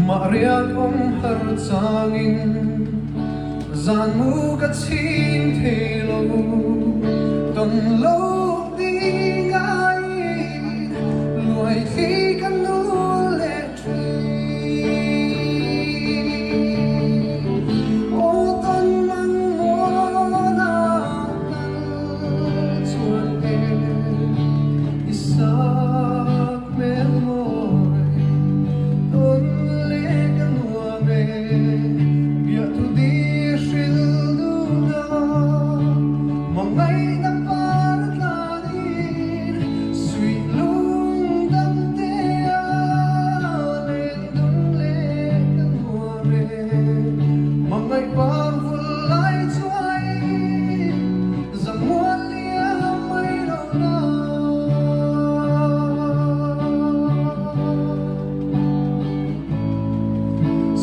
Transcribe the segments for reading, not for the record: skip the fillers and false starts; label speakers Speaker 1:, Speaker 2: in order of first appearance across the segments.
Speaker 1: Mariat har changin zan mu ka chin thelo ton lo ding ai luai khi kan nu le tri o ton mang mo na chuan e isak mel moi ton le kan wa be bia tu di shil du na mangai na par la din sui lung dam te a le dum le kan wa be mangai par vul lai chuai zamwal lia mai lo na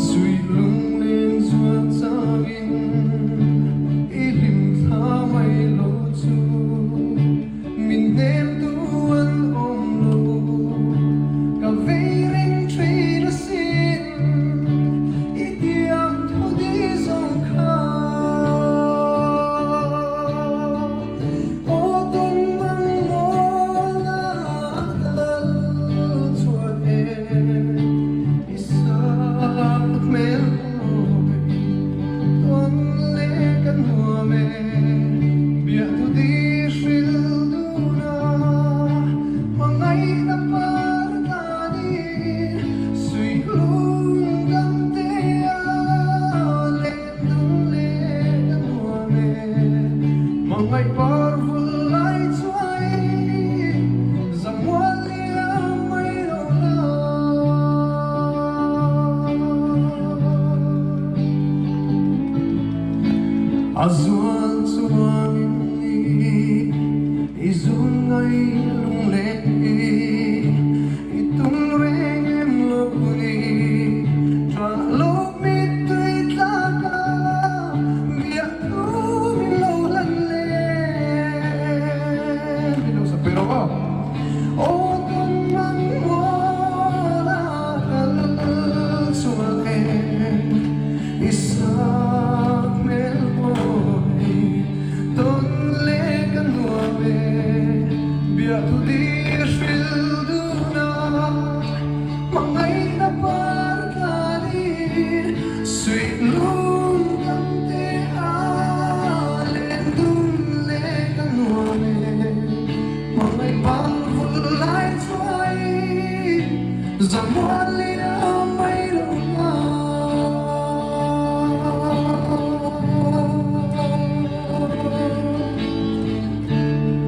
Speaker 1: sui lung len chuan changin ilim tha mai lo chu min nem tu an om lo ka ve ring tri na sin itiam thu di song kha o tung mang mo na dal chuan e isak mel moi ton le kan hua me bia tu di shil du na mangai na par ta di sui lung dam te a le dum le kan hua me mangai par vul lai chuai zamwal lia mai lo na azuan chuan ni izun ngai lung le itung reng em lo ni tra lo MITTUI tla ka bia tu mi lo lan le mi lo sa pero ba o ton mang mo na kal chuan e isak mel moi ton le kan hua me bia tu di shil du na mangai na par ta di sui lung dam te a le dum le kan hua me mangai par vul lai chuai zamwal lia